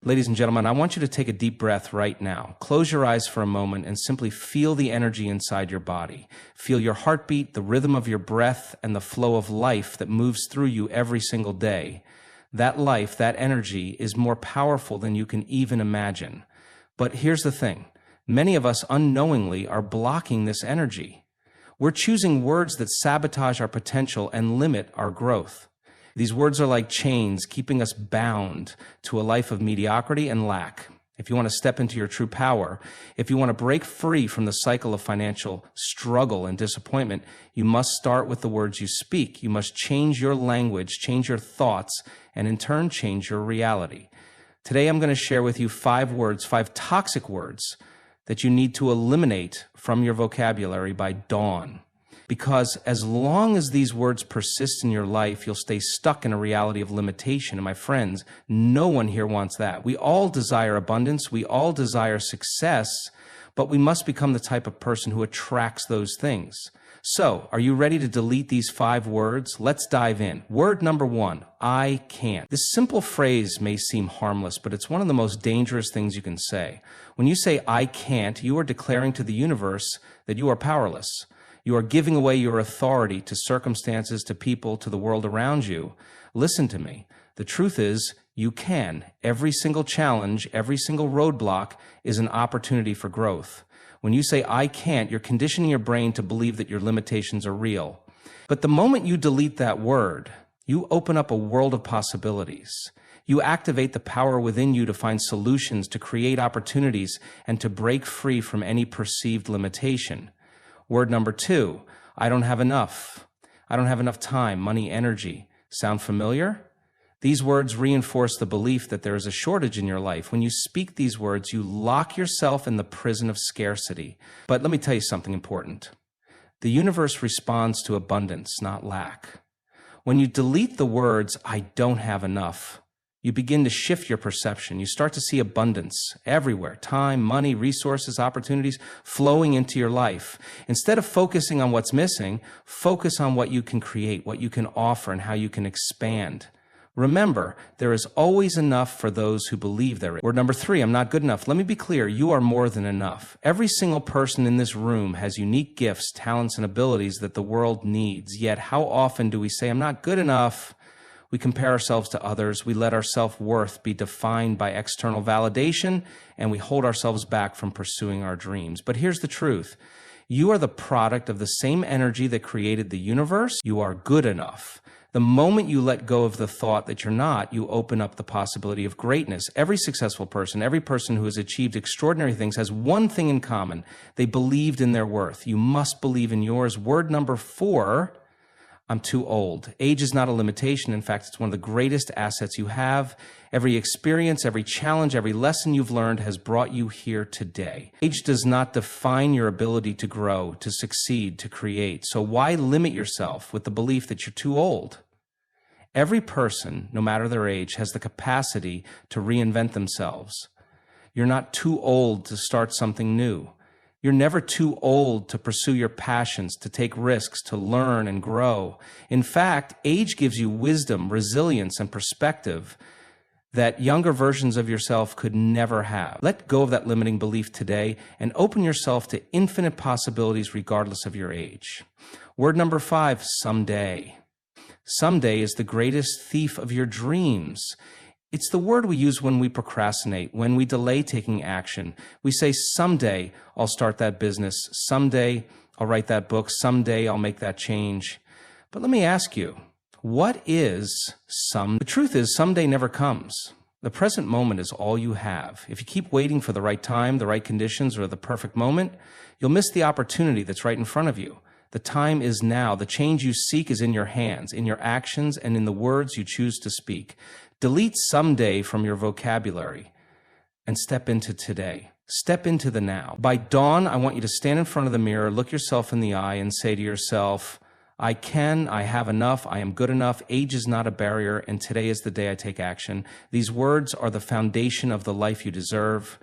Ladies and gentlemen, I want you to take a deep breath right now. Close your eyes for a moment and simply feel the energy inside your body. Feel your heartbeat, the rhythm of your breath, and the flow of life that moves through you every single day. That life, that energy, is more powerful than you can even imagine. But here's the thing. Many of us unknowingly are blocking this energy. We're choosing words that sabotage our potential and limit our growth. These words are like chains keeping us bound to a life of mediocrity and lack. If you want to step into your true power, if you want to break free from the cycle of financial struggle and disappointment, you must start with the words you speak. You must change your language, change your thoughts, and in turn change your reality. Today I'm going to share with you 5 words, 5 toxic words that you need to eliminate from your vocabulary by dawn. Because as long as these words persist in your life, you'll stay stuck in a reality of limitation. And my friends, no one here wants that. We all desire abundance. We all desire success, but we must become the type of person who attracts those things. So, are you ready to delete these 5 words? Let's dive in. Word number 1, I can't. This simple phrase may seem harmless, but it's one of the most dangerous things you can say. When you say I can't, you are declaring to the universe that you are powerless. You are giving away your authority to circumstances, to people, to the world around you. Listen to me. The truth is, you can. Every single challenge, every single roadblock is an opportunity for growth. When you say, I can't, you're conditioning your brain to believe that your limitations are real. But the moment you delete that word, you open up a world of possibilities. You activate the power within you to find solutions, to create opportunities, and to break free from any perceived limitation. Word number 2, I don't have enough. I don't have enough time, money, energy. Sound familiar? These words reinforce the belief that there is a shortage in your life. When you speak these words, you lock yourself in the prison of scarcity. But let me tell you something important. The universe responds to abundance, not lack. When you delete the words, I don't have enough, you begin to shift your perception. You start to see abundance everywhere. Time, money, resources, opportunities flowing into your life. Instead of focusing on what's missing, focus on what you can create, what you can offer, and how you can expand. Remember, there is always enough for those who believe there is. Word number 3, I'm not good enough. Let me be clear, you are more than enough. Every single person in this room has unique gifts, talents, and abilities that the world needs. Yet how often do we say, I'm not good enough? We compare ourselves to others, we let our self-worth be defined by external validation, and we hold ourselves back from pursuing our dreams. But here's the truth. You are the product of the same energy that created the universe. You are good enough. The moment you let go of the thought that you're not, you open up the possibility of greatness. Every successful person, every person who has achieved extraordinary things has one thing in common. They believed in their worth. You must believe in yours. Word number 4, I'm too old. Age is not a limitation. In fact, it's one of the greatest assets you have. Every experience, every challenge, every lesson you've learned has brought you here today. Age does not define your ability to grow, to succeed, to create. So why limit yourself with the belief that you're too old? Every person, no matter their age, has the capacity to reinvent themselves. You're not too old to start something new. You're never too old to pursue your passions, to take risks, to learn and grow. In fact, age gives you wisdom, resilience, and perspective that younger versions of yourself could never have. Let go of that limiting belief today and open yourself to infinite possibilities regardless of your age. Word number 5, someday. Someday is the greatest thief of your dreams. It's the word we use when we procrastinate, when we delay taking action. We say, someday I'll start that business. Someday I'll write that book. Someday I'll make that change. But let me ask you, what is some? The truth is, someday never comes. The present moment is all you have. If you keep waiting for the right time, the right conditions, or the perfect moment, you'll miss the opportunity that's right in front of you. The time is now. The change you seek is in your hands, in your actions, and in the words you choose to speak. Delete someday from your vocabulary and step into today. Step into the now. By dawn, I want you to stand in front of the mirror, look yourself in the eye, and say to yourself, I can, I have enough, I am good enough, age is not a barrier, and today is the day I take action. These words are the foundation of the life you deserve.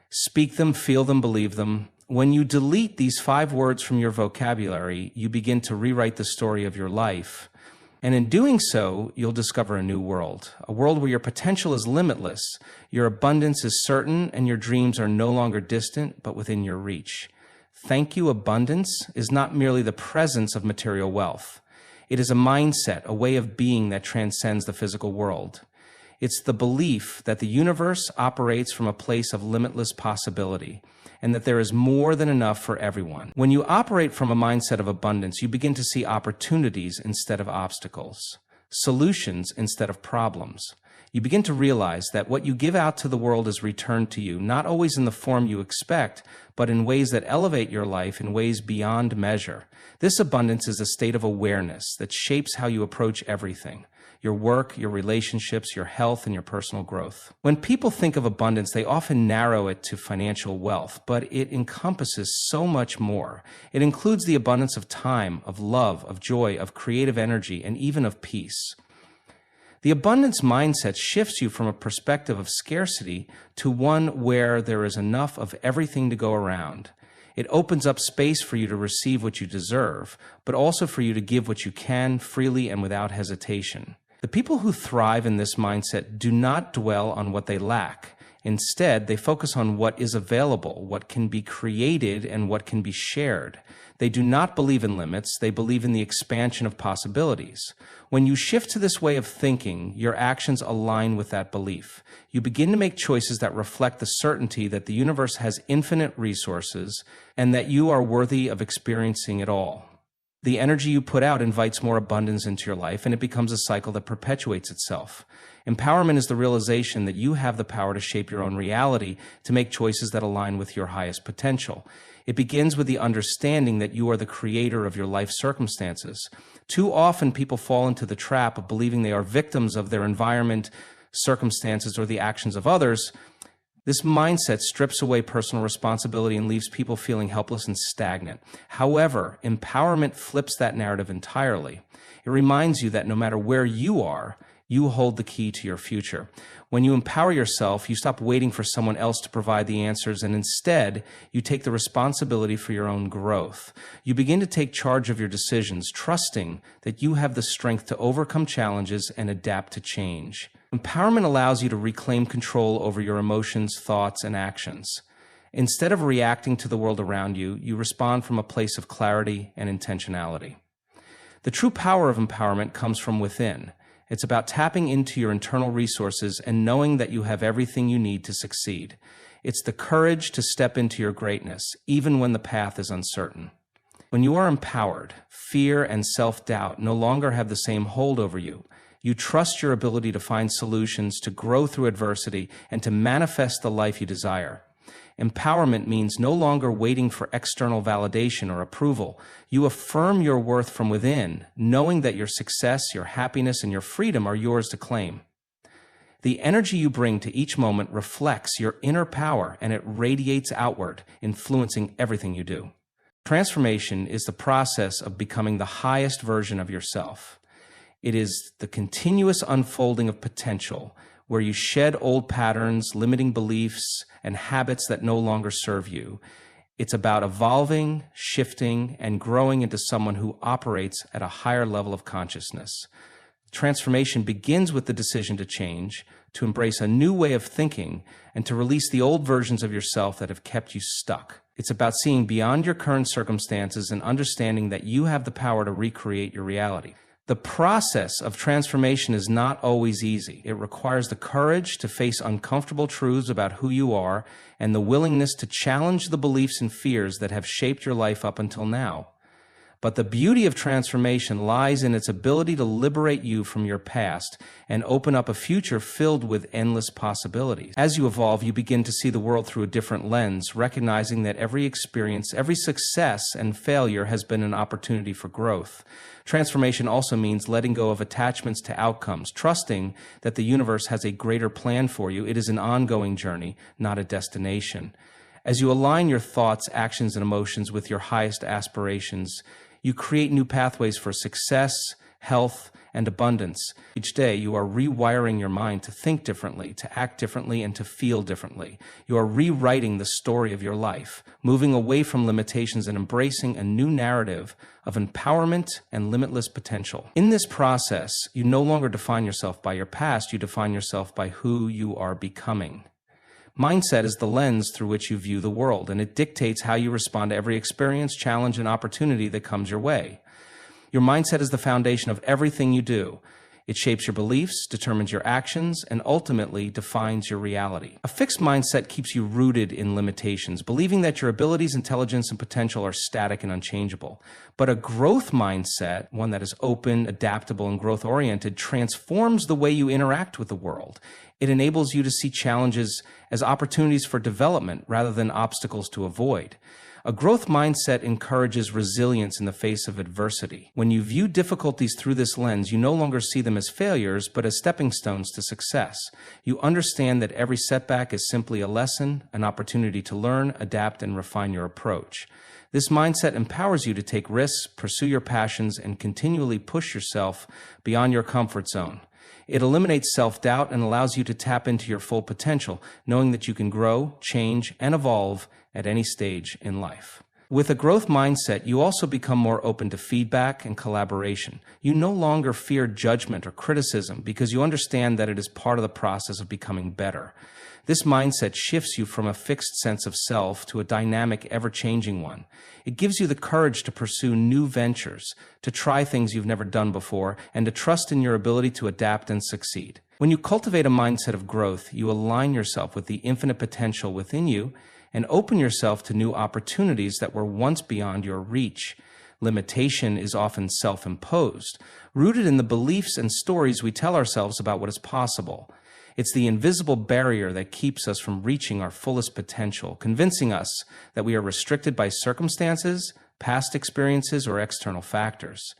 Speak them, feel them, believe them. When you delete these 5 words from your vocabulary, you begin to rewrite the story of your life. And in doing so, you'll discover a new world, a world where your potential is limitless, your abundance is certain, and your dreams are no longer distant, but within your reach. Thank you abundance is not merely the presence of material wealth. It is a mindset, a way of being that transcends the physical world. It's the belief that the universe operates from a place of limitless possibility, and that there is more than enough for everyone. When you operate from a mindset of abundance, you begin to see opportunities instead of obstacles, solutions instead of problems. You begin to realize that what you give out to the world is returned to you, not always in the form you expect, but in ways that elevate your life in ways beyond measure. This abundance is a state of awareness that shapes how you approach everything: your work, your relationships, your health, and your personal growth. When people think of abundance, they often narrow it to financial wealth, but it encompasses so much more. It includes the abundance of time, of love, of joy, of creative energy, and even of peace. The abundance mindset shifts you from a perspective of scarcity to one where there is enough of everything to go around. It opens up space for you to receive what you deserve, but also for you to give what you can freely and without hesitation. The people who thrive in this mindset do not dwell on what they lack. Instead, they focus on what is available, what can be created, and what can be shared. They do not believe in limits, they believe in the expansion of possibilities. When you shift to this way of thinking, your actions align with that belief. You begin to make choices that reflect the certainty that the universe has infinite resources and that you are worthy of experiencing it all. The energy you put out invites more abundance into your life, and it becomes a cycle that perpetuates itself. Empowerment is the realization that you have the power to shape your own reality, to make choices that align with your highest potential. It begins with the understanding that you are the creator of your life circumstances. Too often, people fall into the trap of believing they are victims of their environment, circumstances, or the actions of others. This mindset strips away personal responsibility and leaves people feeling helpless and stagnant. However, empowerment flips that narrative entirely. It reminds you that no matter where you are, you hold the key to your future. When you empower yourself, you stop waiting for someone else to provide the answers, and instead, you take the responsibility for your own growth. You begin to take charge of your decisions, trusting that you have the strength to overcome challenges and adapt to change. Empowerment allows you to reclaim control over your emotions, thoughts, and actions. Instead of reacting to the world around you, you respond from a place of clarity and intentionality. The true power of empowerment comes from within. It's about tapping into your internal resources and knowing that you have everything you need to succeed. It's the courage to step into your greatness, even when the path is uncertain. When you are empowered, fear and self-doubt no longer have the same hold over you. You trust your ability to find solutions, to grow through adversity, and to manifest the life you desire. Empowerment means no longer waiting for external validation or approval. You affirm your worth from within, knowing that your success, your happiness, and your freedom are yours to claim. The energy you bring to each moment reflects your inner power, and it radiates outward, influencing everything you do. Transformation is the process of becoming the highest version of yourself. It is the continuous unfolding of potential, where you shed old patterns, limiting beliefs, and habits that no longer serve you. It's about evolving, shifting, and growing into someone who operates at a higher level of consciousness. Transformation begins with the decision to change, to embrace a new way of thinking, and to release the old versions of yourself that have kept you stuck. It's about seeing beyond your current circumstances and understanding that you have the power to recreate your reality. The process of transformation is not always easy. It requires the courage to face uncomfortable truths about who you are and the willingness to challenge the beliefs and fears that have shaped your life up until now. But the beauty of transformation lies in its ability to liberate you from your past and open up a future filled with endless possibilities. As you evolve, you begin to see the world through a different lens, recognizing that every experience, every success and failure has been an opportunity for growth. Transformation also means letting go of attachments to outcomes, trusting that the universe has a greater plan for you. It is an ongoing journey, not a destination. As you align your thoughts, actions, and emotions with your highest aspirations, you create new pathways for success, health, and abundance. Each day, you are rewiring your mind to think differently, to act differently, and to feel differently. You are rewriting the story of your life, moving away from limitations and embracing a new narrative of empowerment and limitless potential. In this process, you no longer define yourself by your past, you define yourself by who you are becoming. Mindset is the lens through which you view the world, and it dictates how you respond to every experience, challenge, and opportunity that comes your way. Your mindset is the foundation of everything you do. It shapes your beliefs, determines your actions, and ultimately defines your reality. A fixed mindset keeps you rooted in limitations, believing that your abilities, intelligence, and potential are static and unchangeable. But a growth mindset, one that is open, adaptable, and growth-oriented, transforms the way you interact with the world. It enables you to see challenges as opportunities for development rather than obstacles to avoid. A growth mindset encourages resilience in the face of adversity. When you view difficulties through this lens, you no longer see them as failures, but as stepping stones to success. You understand that every setback is simply a lesson, an opportunity to learn, adapt, and refine your approach. This mindset empowers you to take risks, pursue your passions, and continually push yourself beyond your comfort zone. It eliminates self-doubt and allows you to tap into your full potential, knowing that you can grow, change, and evolve at any stage in life. With a growth mindset, you also become more open to feedback and collaboration. You no longer fear judgment or criticism because you understand that it is part of the process of becoming better. This mindset shifts you from a fixed sense of self to a dynamic, ever-changing one. It gives you the courage to pursue new ventures, to try things you've never done before, and to trust in your ability to adapt and succeed. When you cultivate a mindset of growth, you align yourself with the infinite potential within you and open yourself to new opportunities that were once beyond your reach. Limitation is often self-imposed, rooted in the beliefs and stories we tell ourselves about what is possible. It's the invisible barrier that keeps us from reaching our fullest potential, convincing us that we are restricted by circumstances, past experiences, or external factors.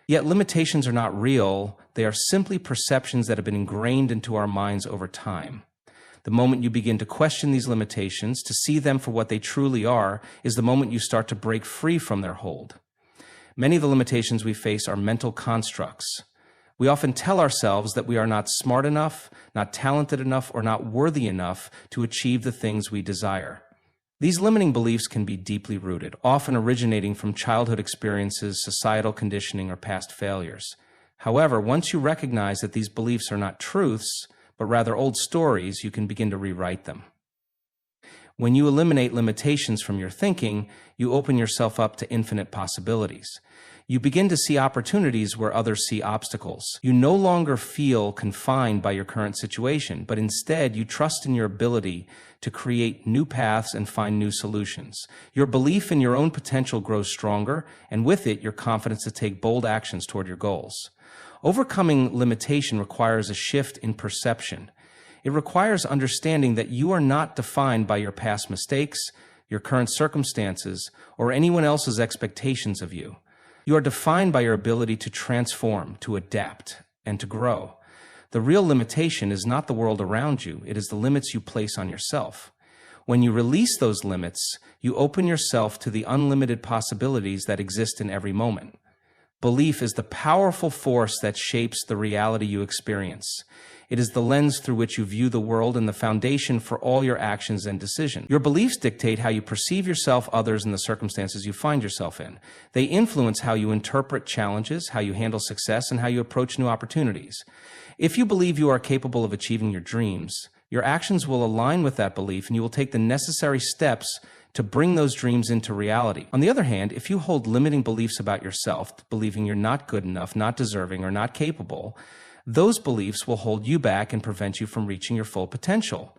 Yet limitations are not real. They are simply perceptions that have been ingrained into our minds over time. The moment you begin to question these limitations, to see them for what they truly are, is the moment you start to break free from their hold. Many of the limitations we face are mental constructs. We often tell ourselves that we are not smart enough, not talented enough, or not worthy enough to achieve the things we desire. These limiting beliefs can be deeply rooted, often originating from childhood experiences, societal conditioning, or past failures. However, once you recognize that these beliefs are not truths, but rather old stories, you can begin to rewrite them. When you eliminate limitations from your thinking, you open yourself up to infinite possibilities. You begin to see opportunities where others see obstacles. You no longer feel confined by your current situation, but instead you trust in your ability to create new paths and find new solutions. Your belief in your own potential grows stronger, and with it, your confidence to take bold actions toward your goals. Overcoming limitation requires a shift in perception. It requires understanding that you are not defined by your past mistakes, your current circumstances, or anyone else's expectations of you. You are defined by your ability to transform, to adapt, and to grow. The real limitation is not the world around you, it is the limits you place on yourself. When you release those limits, you open yourself to the unlimited possibilities that exist in every moment. Belief is the powerful force that shapes the reality you experience. It is the lens through which you view the world and the foundation for all your actions and decisions. Your beliefs dictate how you perceive yourself, others, and the circumstances you find yourself in. They influence how you interpret challenges, how you handle success, and how you approach new opportunities. If you believe you are capable of achieving your dreams, your actions will align with that belief, and you will take the necessary steps to bring those dreams into reality. On the other hand, if you hold limiting beliefs about yourself, believing you're not good enough, not deserving, or not capable, those beliefs will hold you back and prevent you from reaching your full potential.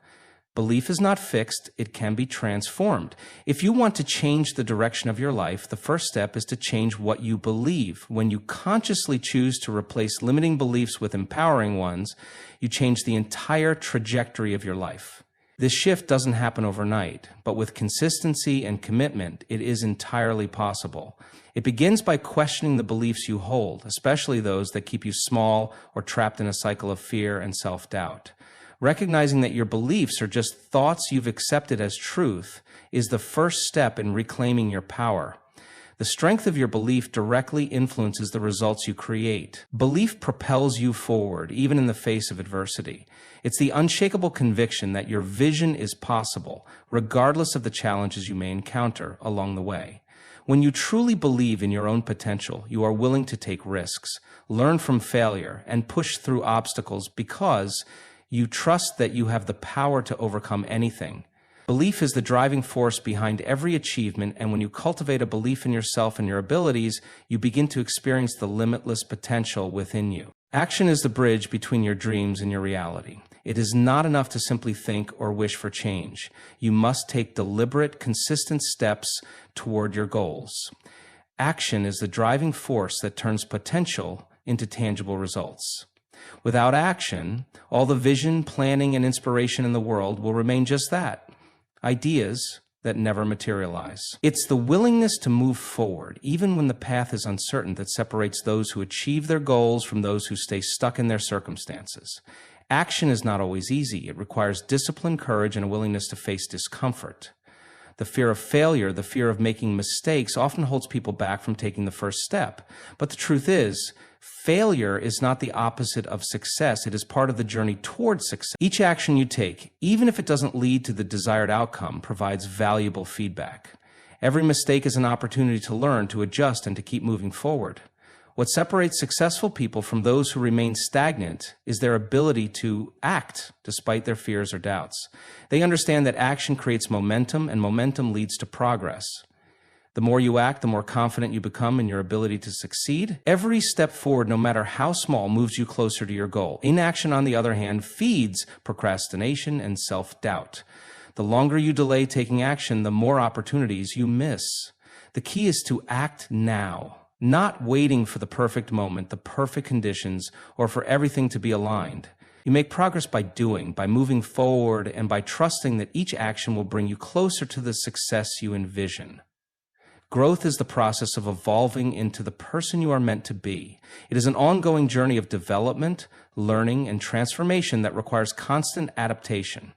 Belief is not fixed, it can be transformed. If you want to change the direction of your life, the first step is to change what you believe. When you consciously choose to replace limiting beliefs with empowering ones, you change the entire trajectory of your life. This shift doesn't happen overnight, but with consistency and commitment, it is entirely possible. It begins by questioning the beliefs you hold, especially those that keep you small or trapped in a cycle of fear and self-doubt. Recognizing that your beliefs are just thoughts you've accepted as truth is the first step in reclaiming your power. The strength of your belief directly influences the results you create. Belief propels you forward, even in the face of adversity. It's the unshakable conviction that your vision is possible, regardless of the challenges you may encounter along the way. When you truly believe in your own potential, you are willing to take risks, learn from failure, and push through obstacles because you trust that you have the power to overcome anything. Belief is the driving force behind every achievement, and when you cultivate a belief in yourself and your abilities, you begin to experience the limitless potential within you. Action is the bridge between your dreams and your reality. It is not enough to simply think or wish for change. You must take deliberate, consistent steps toward your goals. Action is the driving force that turns potential into tangible results. Without action, all the vision, planning, and inspiration in the world will remain just that, ideas that never materialize. It's the willingness to move forward, even when the path is uncertain, that separates those who achieve their goals from those who stay stuck in their circumstances. Action is not always easy. It requires discipline, courage, and a willingness to face discomfort. The fear of failure, the fear of making mistakes, often holds people back from taking the first step. But the truth is, failure is not the opposite of success. It is part of the journey towards success. Each action you take, even if it doesn't lead to the desired outcome, provides valuable feedback. Every mistake is an opportunity to learn, to adjust, and to keep moving forward. What separates successful people from those who remain stagnant is their ability to act despite their fears or doubts. They understand that action creates momentum, and momentum leads to progress. The more you act, the more confident you become in your ability to succeed. Every step forward, no matter how small, moves you closer to your goal. Inaction, on the other hand, feeds procrastination and self-doubt. The longer you delay taking action, the more opportunities you miss. The key is to act now. Not waiting for the perfect moment, the perfect conditions, or for everything to be aligned. You make progress by doing, by moving forward, and by trusting that each action will bring you closer to the success you envision. Growth is the process of evolving into the person you are meant to be. It is an ongoing journey of development, learning, and transformation that requires constant adaptation.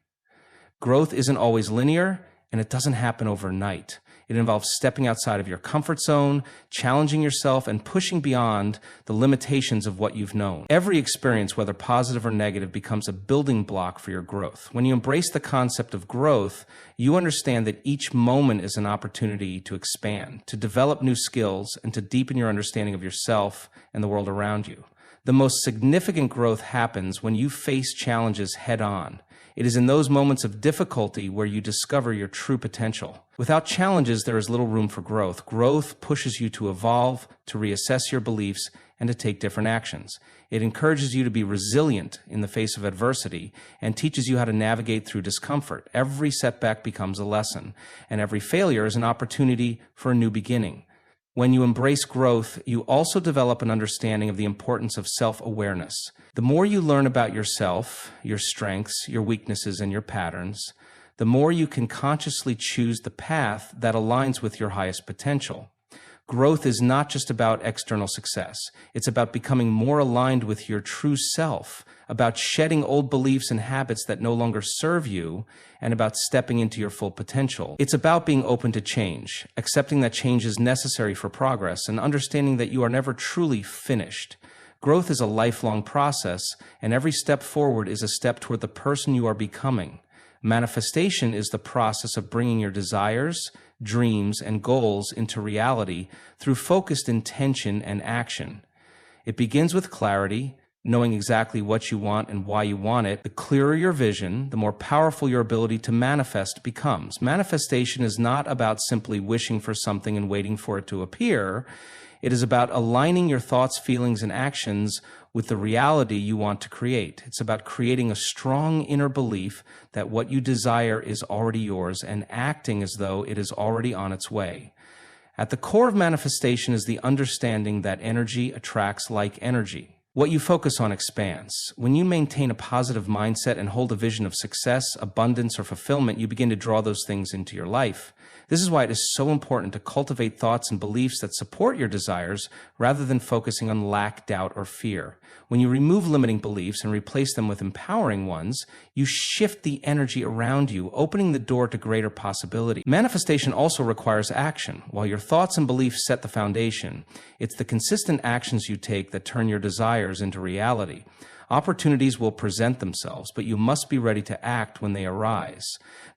Growth isn't always linear, and it doesn't happen overnight. It involves stepping outside of your comfort zone, challenging yourself, and pushing beyond the limitations of what you've known. Every experience, whether positive or negative, becomes a building block for your growth. When you embrace the concept of growth, you understand that each moment is an opportunity to expand, to develop new skills, and to deepen your understanding of yourself and the world around you. The most significant growth happens when you face challenges head-on. It is in those moments of difficulty where you discover your true potential. Without challenges, there is little room for growth. Growth pushes you to evolve, to reassess your beliefs, and to take different actions. It encourages you to be resilient in the face of adversity and teaches you how to navigate through discomfort. Every setback becomes a lesson, and every failure is an opportunity for a new beginning. When you embrace growth, you also develop an understanding of the importance of self-awareness. The more you learn about yourself, your strengths, your weaknesses, and your patterns, the more you can consciously choose the path that aligns with your highest potential. Growth is not just about external success. It's about becoming more aligned with your true self, about shedding old beliefs and habits that no longer serve you, and about stepping into your full potential. It's about being open to change, accepting that change is necessary for progress, and understanding that you are never truly finished. Growth is a lifelong process, and every step forward is a step toward the person you are becoming. Manifestation is the process of bringing your desires, dreams, and goals into reality through focused intention and action. It begins with clarity, knowing exactly what you want and why you want it. The clearer your vision, the more powerful your ability to manifest becomes. Manifestation is not about simply wishing for something and waiting for it to appear. It is about aligning your thoughts, feelings, and actions with the reality you want to create. It's about creating a strong inner belief that what you desire is already yours and acting as though it is already on its way. At the core of manifestation is the understanding that energy attracts like energy. What you focus on expands. When you maintain a positive mindset and hold a vision of success, abundance, or fulfillment, you begin to draw those things into your life. This is why it is so important to cultivate thoughts and beliefs that support your desires rather than focusing on lack, doubt, or fear. When you remove limiting beliefs and replace them with empowering ones, you shift the energy around you, opening the door to greater possibility. Manifestation also requires action. While your thoughts and beliefs set the foundation, it's the consistent actions you take that turn your desires into reality. Opportunities will present themselves, but you must be ready to act when they arise.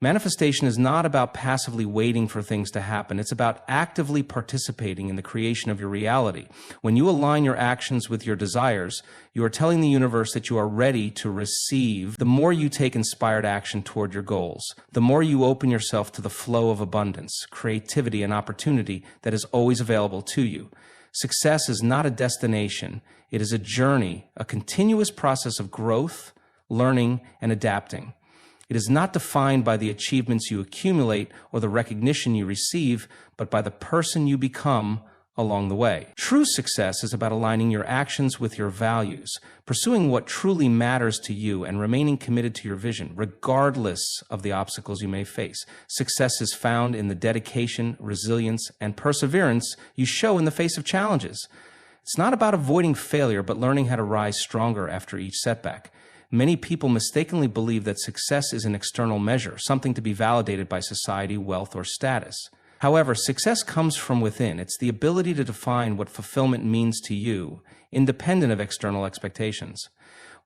Manifestation is not about passively waiting for things to happen. It's about actively participating in the creation of your reality. When you align your actions with your desires, you are telling the universe that you are ready to receive. The more you take inspired action toward your goals, the more you open yourself to the flow of abundance, creativity, and opportunity that is always available to you. Success is not a destination. It is a journey, a continuous process of growth, learning, and adapting. It is not defined by the achievements you accumulate or the recognition you receive, but by the person you become along the way. True success is about aligning your actions with your values, pursuing what truly matters to you, and remaining committed to your vision, regardless of the obstacles you may face. Success is found in the dedication, resilience, and perseverance you show in the face of challenges. It's not about avoiding failure, but learning how to rise stronger after each setback. Many people mistakenly believe that success is an external measure, something to be validated by society, wealth, or status. However, success comes from within. It's the ability to define what fulfillment means to you, independent of external expectations.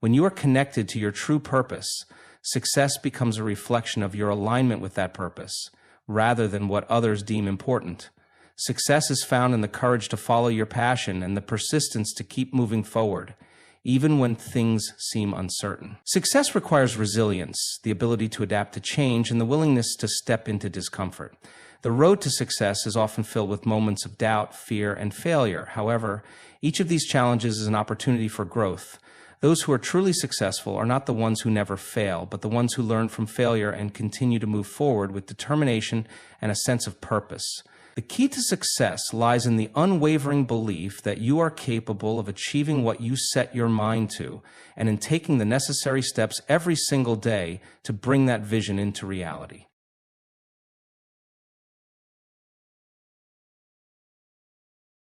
When you are connected to your true purpose, success becomes a reflection of your alignment with that purpose, rather than what others deem important. Success is found in the courage to follow your passion and the persistence to keep moving forward, even when things seem uncertain. Success requires resilience, the ability to adapt to change, and the willingness to step into discomfort. The road to success is often filled with moments of doubt, fear, and failure. However, each of these challenges is an opportunity for growth. Those who are truly successful are not the ones who never fail, but the ones who learn from failure and continue to move forward with determination and a sense of purpose. The key to success lies in the unwavering belief that you are capable of achieving what you set your mind to, and in taking the necessary steps every single day to bring that vision into reality.